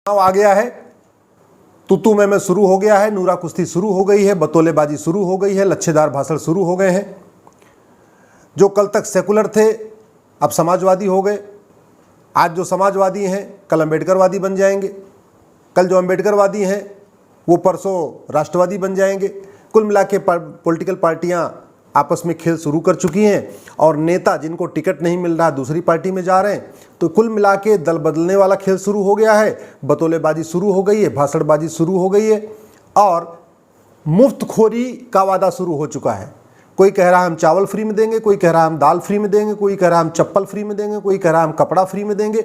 आ गया है, तुतु में शुरू हो गया है, नूरा कुश्ती शुरू हो गई है, बतौलेबाजी शुरू हो गई है, लच्छेदार भाषण शुरू हो गए हैं। जो कल तक सेकुलर थे अब समाजवादी हो गए। आज जो समाजवादी हैं कल अम्बेडकरवादी बन जाएंगे, कल जो अम्बेडकरवादी हैं वो परसों राष्ट्रवादी बन जाएंगे। कुल मिला के पॉलिटिकल पार्टियां आपस में खेल शुरू कर चुकी हैं और नेता जिनको टिकट नहीं मिल रहा दूसरी पार्टी में जा रहे हैं। तो कुल मिला के दल बदलने वाला खेल शुरू हो गया है, बतौलेबाजी शुरू हो गई है, भाषणबाजी शुरू हो गई है और मुफ्तखोरी का वादा शुरू हो चुका है। कोई कह रहा है हम चावल फ्री में देंगे, कोई कह रहा है हम दाल फ्री में देंगे, कोई कह रहा है हम चप्पल फ्री में देंगे, कोई कह रहा है हम कपड़ा फ्री में देंगे।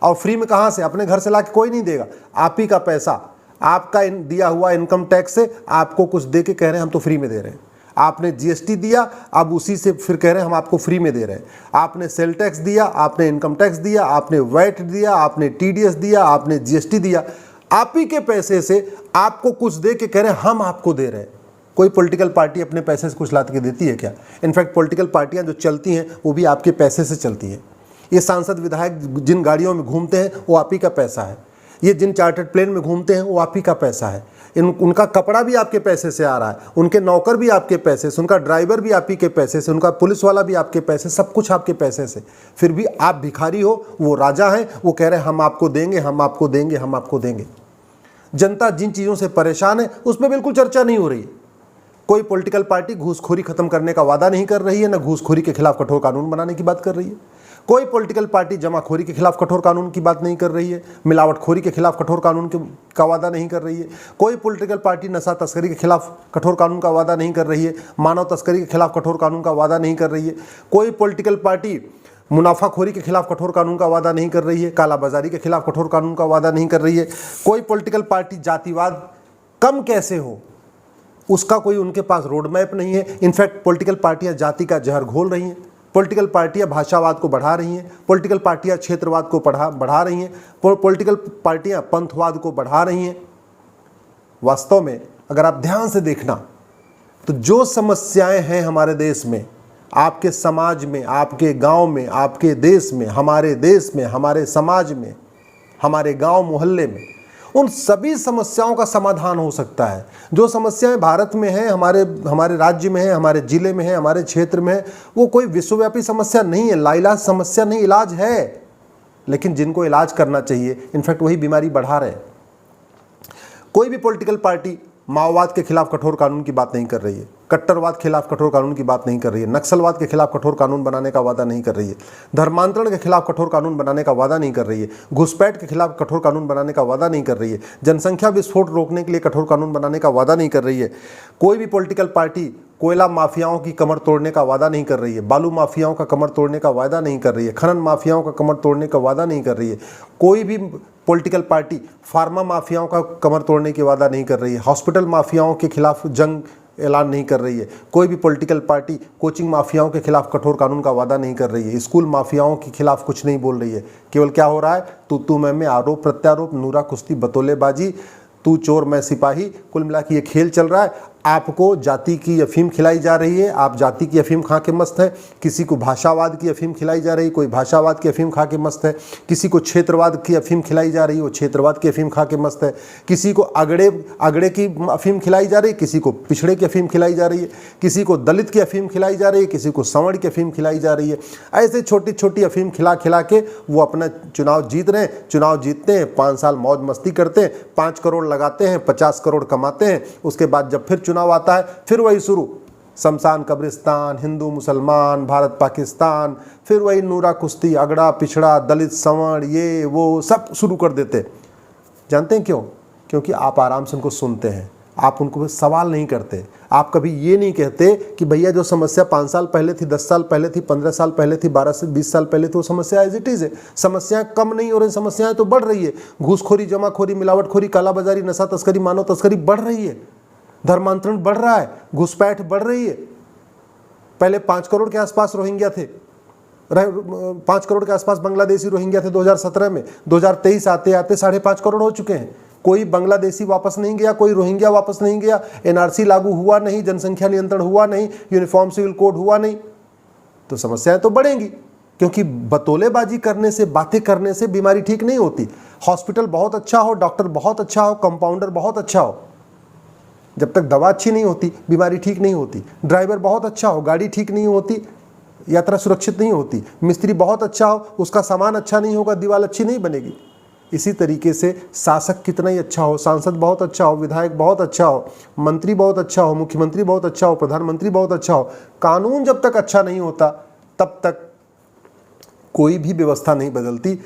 और फ्री में कहाँ से? अपने घर से ला के कोई नहीं देगा, आप ही का पैसा, आपका दिया हुआ इनकम टैक्स से आपको कुछ दे के कह रहे हैं हम तो फ्री में दे रहे हैं। आपने जीएसटी दिया, अब उसी से फिर कह रहे हैं हम आपको फ्री में दे रहे हैं। आपने सेल टैक्स दिया, आपने इनकम टैक्स दिया, आपने वैट दिया, आपने टीडीएस दिया, आपने जीएसटी दिया, आप ही के पैसे से आपको कुछ दे के कह रहे हैं हम आपको दे रहे हैं। कोई पॉलिटिकल पार्टी अपने पैसे से कुछ लाद के देती है क्या? इनफैक्ट पॉलिटिकल पार्टियां जो चलती हैं वो भी आपके पैसे से चलती हैं। ये सांसद विधायक जिन गाड़ियों में घूमते हैं वो आप ही का पैसा है, ये जिन चार्टर्ड प्लेन में घूमते हैं वो आप ही का पैसा है, उनका कपड़ा भी आपके पैसे से आ रहा है, उनके नौकर भी आपके पैसे से, उनका ड्राइवर भी आप ही के पैसे से, उनका पुलिस वाला भी आपके पैसे, सब कुछ आपके पैसे से। फिर भी आप भिखारी हो, वो राजा हैं, वो कह रहे हैं हम आपको देंगे, हम आपको देंगे, हम आपको देंगे। जनता जिन चीज़ों से परेशान है उस पर बिल्कुल चर्चा नहीं हो रही है। कोई पॉलिटिकल पार्टी घूसखोरी खत्म करने का वादा नहीं कर रही है, ना घूसखोरी के खिलाफ कठोर कानून बनाने की बात कर रही है। कोई पॉलिटिकल पार्टी जमाखोरी के खिलाफ कठोर कानून की बात नहीं कर रही है, मिलावटखोरी के खिलाफ कठोर कानून का वादा नहीं कर रही है। कोई पॉलिटिकल पार्टी नशा तस्करी के खिलाफ कठोर कानून का वादा नहीं कर रही है, मानव तस्करी के खिलाफ कठोर कानून का वादा नहीं कर रही है। कोई पॉलिटिकल पार्टी मुनाफाखोरी के खिलाफ कठोर कानून का वादा नहीं कर रही है, कालाबाजारी के खिलाफ कठोर कानून का वादा नहीं कर रही है। कोई पॉलिटिकल पार्टी जातिवाद कम कैसे हो उसका कोई उनके पास रोड मैप नहीं है। इनफैक्ट पॉलिटिकल पार्टियां जाति का जहर घोल रही हैं, पॉलिटिकल पार्टियां भाषावाद को बढ़ा रही हैं, पॉलिटिकल पार्टियां क्षेत्रवाद को बढ़ा रही हैं, पॉलिटिकल पार्टियां पंथवाद को बढ़ा रही हैं। वास्तव में अगर आप ध्यान से देखना तो जो समस्याएं हैं हमारे देश में, आपके समाज में, आपके गांव में, आपके देश में, हमारे समाज में, हमारे गांव मोहल्ले में, उन सभी समस्याओं का समाधान हो सकता है। जो समस्याएं भारत में हैं, हमारे राज्य में है, हमारे जिले में है, हमारे क्षेत्र में है, वो कोई विश्वव्यापी समस्या नहीं है, लाइलाज समस्या नहीं, इलाज है। लेकिन जिनको इलाज करना चाहिए इनफैक्ट वही बीमारी बढ़ा रहे हैं। कोई भी पॉलिटिकल पार्टी माओवाद के खिलाफ कठोर कानून की बात नहीं कर रही है, कट्टरवाद के खिलाफ कठोर कानून की बात नहीं कर रही है, नक्सलवाद के खिलाफ कठोर कानून बनाने का वादा नहीं कर रही है, धर्मांतरण के खिलाफ कठोर कानून बनाने का वादा नहीं कर रही है, घुसपैठ के खिलाफ कठोर कानून बनाने का वादा नहीं कर रही है, जनसंख्या विस्फोट रोकने के लिए कठोर कानून बनाने का वादा नहीं कर रही है। कोई भी पॉलिटिकल पार्टी कोयला माफियाओं की कमर तोड़ने का वादा नहीं कर रही है, बालू माफियाओं का कमर तोड़ने का वादा नहीं कर रही है, खनन माफियाओं का कमर तोड़ने का वादा नहीं कर रही है। कोई भी पॉलिटिकल पार्टी फार्मा माफियाओं का कमर तोड़ने की वादा नहीं कर रही है, हॉस्पिटल माफियाओं के खिलाफ जंग ऐलान नहीं कर रही है। कोई भी पॉलिटिकल पार्टी कोचिंग माफियाओं के खिलाफ कठोर कानून का वादा नहीं कर रही है, स्कूल माफियाओं के खिलाफ कुछ नहीं बोल रही है। केवल क्या हो रहा है? तू मैं आरोप प्रत्यारोप, नूरा कुश्ती, बतौलेबाजी, तू चोर मैं सिपाही, कुल मिला के ये खेल चल रहा है। आपको जाति की अफीम खिलाई जा रही है, आप जाति की अफीम खा के मस्त है। किसी को भाषावाद की अफीम खिलाई जा रही है, कोई भाषावाद की अफीम खा के मस्त है। किसी को क्षेत्रवाद की अफीम खिलाई जा रही है, वो क्षेत्रवाद की अफीम खा के मस्त है। किसी को अगड़े की अफीम खिलाई जा रही है, किसी को पिछड़े की अफीम खिलाई जा रही है, किसी को दलित की अफीम खिलाई जा रही है, किसी को सवर्ण की अफीम खिलाई जा रही है। ऐसे छोटी छोटी अफीम खिला के वो अपना चुनाव जीत रहे हैं। चुनाव जीतते हैं, 5 साल मौज मस्ती करते हैं, 5 करोड़ लगाते हैं, 50 करोड़ कमाते हैं। उसके बाद जब फिर चुनाव आता है फिर वही शुरू, शमशान कब्रिस्तान, हिंदू मुसलमान, भारत पाकिस्तान, फिर वही नूरा कुश्ती, अगड़ा पिछड़ा, दलित सवर्ण, ये वो सब शुरू कर देते। जानते हैं क्यों? क्योंकि आप आराम से उनको सुनते हैं, आप उनको सवाल नहीं करते। आप कभी ये नहीं कहते कि भैया जो समस्या 5 साल पहले थी, 10 साल पहले थी, 15 साल पहले थी, 12 से 20 साल पहले थी, वो समस्या एज इट इज है। समस्याएं कम नहीं हो रही, समस्याएं तो बढ़ रही है। घूसखोरी, जमाखोरी, मिलावटखोरी, कालाबाजारी, नशा तस्करी, मानव तस्करी बढ़ रही है, धर्मांतरण बढ़ रहा है, घुसपैठ बढ़ रही है। पहले 5 करोड़ के आसपास रोहिंग्या थे, 5 करोड़ के आसपास बांग्लादेशी रोहिंग्या थे 2017 में। 2023 आते आते 5.5 करोड़ हो चुके हैं। कोई बांग्लादेशी वापस नहीं गया, कोई रोहिंग्या वापस नहीं गया, एनआरसी लागू हुआ नहीं, जनसंख्या नियंत्रण हुआ नहीं, यूनिफॉर्म सिविल कोड हुआ नहीं, तो समस्याएं तो बढ़ेंगी। क्योंकि बतौलेबाजी करने से, बातें करने से बीमारी ठीक नहीं होती। हॉस्पिटल बहुत अच्छा हो, डॉक्टर बहुत अच्छा हो, कंपाउंडर बहुत अच्छा हो, जब तक दवा अच्छी नहीं होती बीमारी ठीक नहीं होती। ड्राइवर बहुत अच्छा हो, गाड़ी ठीक नहीं होती, यात्रा सुरक्षित नहीं होती। मिस्त्री बहुत अच्छा हो, उसका सामान अच्छा नहीं होगा, दीवार अच्छी नहीं बनेगी। इसी तरीके से शासक कितना ही अच्छा हो, सांसद बहुत अच्छा हो, विधायक बहुत अच्छा हो, मंत्री बहुत अच्छा हो, मुख्यमंत्री बहुत अच्छा हो, प्रधानमंत्री बहुत अच्छा हो, कानून जब तक अच्छा नहीं होता तब तक कोई भी व्यवस्था नहीं बदलती।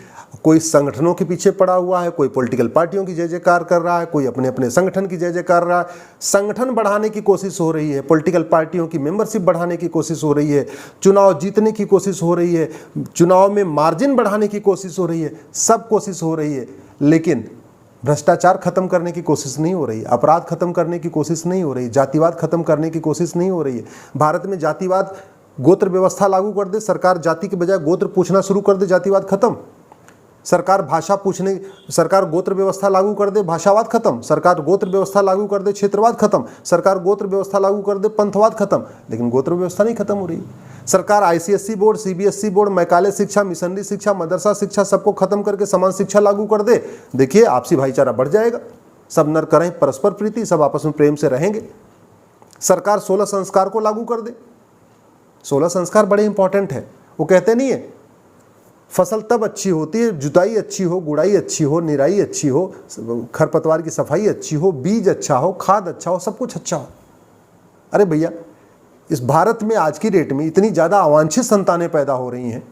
कोई संगठनों के पीछे पड़ा हुआ है, कोई पॉलिटिकल पार्टियों की जय जयकार कर रहा है, कोई अपने अपने संगठन की जय जयकार कर रहा है। संगठन बढ़ाने की कोशिश हो रही है, पॉलिटिकल पार्टियों की मेंबरशिप बढ़ाने की कोशिश हो रही है, चुनाव जीतने की कोशिश हो रही है, चुनाव में मार्जिन बढ़ाने की कोशिश हो रही है, सब कोशिश हो रही है, लेकिन भ्रष्टाचार खत्म करने की कोशिश नहीं हो रही, अपराध खत्म करने की कोशिश नहीं हो रही, जातिवाद खत्म करने की कोशिश नहीं हो रही है। भारत में जातिवाद, गोत्र व्यवस्था लागू कर दे सरकार, जाति के बजाय गोत्र पूछना शुरू कर दे, जातिवाद खत्म। सरकार भाषा पूछने, सरकार गोत्र व्यवस्था लागू कर दे, भाषावाद खत्म। सरकार गोत्र व्यवस्था लागू कर दे, क्षेत्रवाद खत्म। सरकार गोत्र व्यवस्था लागू कर दे, पंथवाद खत्म। लेकिन गोत्र व्यवस्था नहीं खत्म हो रही। सरकार ICSE board, CBSE board, Macaulay शिक्षा, मिशनरी शिक्षा, मदरसा शिक्षा सबको खत्म करके समान शिक्षा लागू कर दे, देखिए आपसी भाईचारा बढ़ जाएगा, सब नर करें परस्पर प्रीति, सब आपस में प्रेम से रहेंगे। सरकार 16 संस्कार को लागू कर दे। 16 संस्कार बड़े इंपॉर्टेंट है। वो कहते नहीं है फसल तब अच्छी होती है, जुताई अच्छी हो, गुड़ाई अच्छी हो, निराई अच्छी हो, खरपतवार की सफाई अच्छी हो, बीज अच्छा हो, खाद अच्छा हो, सब कुछ अच्छा हो। अरे भैया, इस भारत में आज की डेट में इतनी ज़्यादा अवांछित संतानें पैदा हो रही हैं,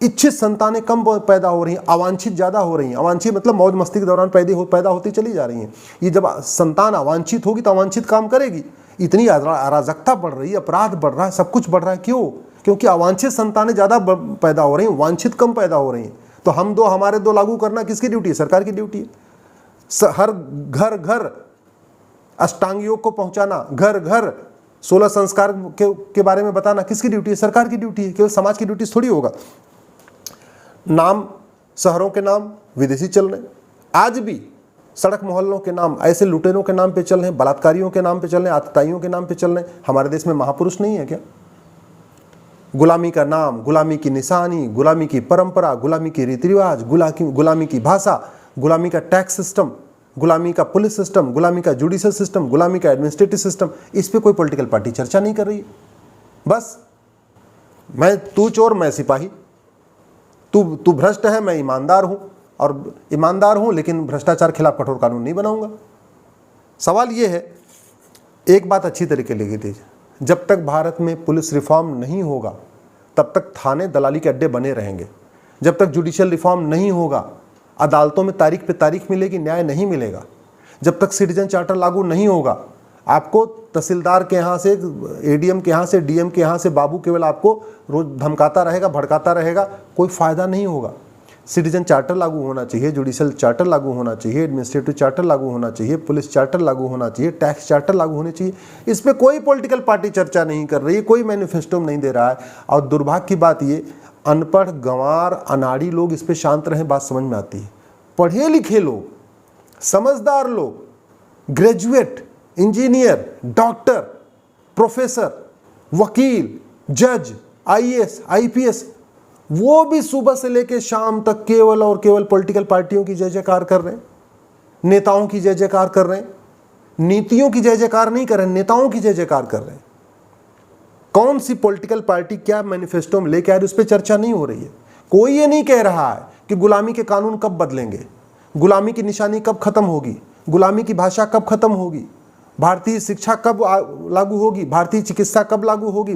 इच्छित संतानें कम पैदा हो रही हैं, अवांछित ज़्यादा हो रही हैं। अवांछित मतलब मौज मस्ती के दौरान पैदा होती चली जा रही हैं। ये जब संतान अवांछित होगी तो अवांछित काम करेगी। इतनी अराजकता बढ़ रही है, अपराध बढ़ रहा है, सब कुछ बढ़ रहा है। क्यों? क्योंकि अवांछित संतानें ज़्यादा पैदा हो रही हैं, वांछित कम पैदा हो रही हैं। तो हम दो हमारे दो लागू करना किसकी ड्यूटी है? सरकार की ड्यूटी है। हर घर घर अष्टांग योग को पहुंचाना, घर घर 16 संस्कार के बारे में बताना किसकी ड्यूटी है? सरकार की ड्यूटी है। केवल समाज की ड्यूटी थोड़ी होगा। नाम, शहरों के नाम विदेशी चल रहे हैं आज भी, सड़क मोहल्लों के नाम ऐसे लुटेरों के नाम पे चल रहे हैं, बलात्कारियों के नाम पे चल रहे हैं, आतताइयों के नाम पे चल रहे हैं। हमारे देश में महापुरुष नहीं है क्या? गुलामी का नाम, गुलामी की निशानी, गुलामी की परंपरा, गुलामी की रीति रिवाज, गुलामी की भाषा, गुलामी का टैक्स सिस्टम, गुलामी का पुलिस सिस्टम, गुलामी का जुडिशल सिस्टम, गुलामी का एडमिनिस्ट्रेटिव सिस्टम, इस पे कोई पॉलिटिकल पार्टी चर्चा नहीं कर रही है। बस तू चोर मैं सिपाही, तू भ्रष्ट है मैं ईमानदार हूं, और ईमानदार हूं लेकिन भ्रष्टाचार खिलाफ कठोर कानून नहीं बनाऊंगा। सवाल यह है, एक बात अच्छी तरीके से लिखी थी, जब तक भारत में पुलिस रिफॉर्म नहीं होगा तब तक थाने दलाली के अड्डे बने रहेंगे। जब तक जुडिशियल रिफॉर्म नहीं होगा अदालतों में तारीख पे तारीख मिलेगी, न्याय नहीं मिलेगा। जब तक सिटीजन चार्टर लागू नहीं होगा, आपको तहसीलदार के यहाँ से, एडीएम के यहाँ से, डीएम के यहाँ से बाबू केवल आपको रोज धमकाता रहेगा, भड़काता रहेगा, कोई फायदा नहीं होगा। सिटीजन चार्टर लागू होना चाहिए, जुडिशियल चार्टर लागू होना चाहिए, एडमिनिस्ट्रेटिव चार्टर लागू होना चाहिए, पुलिस चार्टर लागू होना चाहिए, टैक्स चार्टर लागू होने चाहिए। इस पर कोई पॉलिटिकल पार्टी चर्चा नहीं कर रही है, कोई मैनिफेस्टो नहीं दे रहा है। और दुर्भाग्य की बात ये, अनपढ़, गंवार, अनाड़ी लोग इस पर शांत रहें, बात समझ में आती है। पढ़े लिखे लोग, समझदार लोग, ग्रेजुएट, इंजीनियर, डॉक्टर, प्रोफेसर, वकील, जज, आईएएस, आईपीएस, वो भी सुबह से लेकर शाम तक केवल और केवल पॉलिटिकल पार्टियों की जय जयकार कर रहे हैं, नेताओं की जय जयकार कर रहे हैं। नीतियों की जय जयकार नहीं कर रहे हैं, नेताओं की जय जयकार कर रहे हैं। कौन सी पॉलिटिकल पार्टी क्या मैनिफेस्टो में लेके आ रही है, उस पर चर्चा नहीं हो रही है। कोई ये नहीं कह रहा है कि गुलामी के कानून कब बदलेंगे, गुलामी की निशानी कब खत्म होगी, गुलामी की भाषा कब खत्म होगी, भारतीय शिक्षा कब लागू होगी, भारतीय चिकित्सा कब लागू होगी,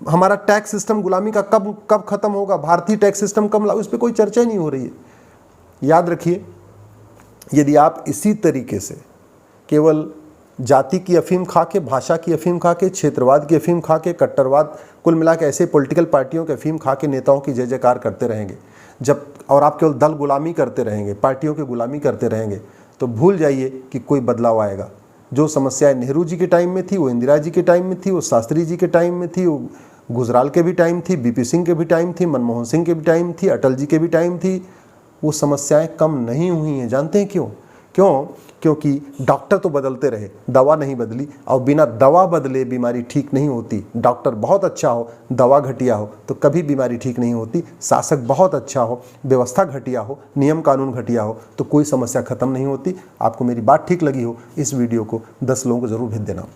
हमारा टैक्स सिस्टम गुलामी का कब खत्म होगा, भारतीय टैक्स सिस्टम कब लागू, इस पर कोई चर्चा ही नहीं हो रही है। याद रखिए, यदि आप इसी तरीके से केवल जाति की अफीम खा के, भाषा की अफीम खा के, क्षेत्रवाद की अफीम खा के, कट्टरवाद, कुल मिला के ऐसे पॉलिटिकल पार्टियों के अफीम खा के नेताओं की जय जयकार करते रहेंगे, और आप केवल दल गुलामी करते रहेंगे, पार्टियों की गुलामी करते रहेंगे, तो भूल जाइए कि कोई बदलाव आएगा। जो समस्याएं नेहरू जी के टाइम में थी, वो इंदिरा जी के टाइम में थी, वो शास्त्री जी के टाइम में थी, वो गुजराल के भी टाइम थी, बीपी सिंह के भी टाइम थी, मनमोहन सिंह के भी टाइम थी, अटल जी के भी टाइम थी, वो समस्याएं कम नहीं हुई हैं। जानते हैं क्यों? क्यों? क्योंकि डॉक्टर तो बदलते रहे, दवा नहीं बदली, और बिना दवा बदले बीमारी ठीक नहीं होती। डॉक्टर बहुत अच्छा हो, दवा घटिया हो तो कभी बीमारी ठीक नहीं होती। शासक बहुत अच्छा हो, व्यवस्था घटिया हो, नियम कानून घटिया हो तो कोई समस्या खत्म नहीं होती। आपको मेरी बात ठीक लगी हो, इस वीडियो को 10 लोगों को ज़रूर भेज देना।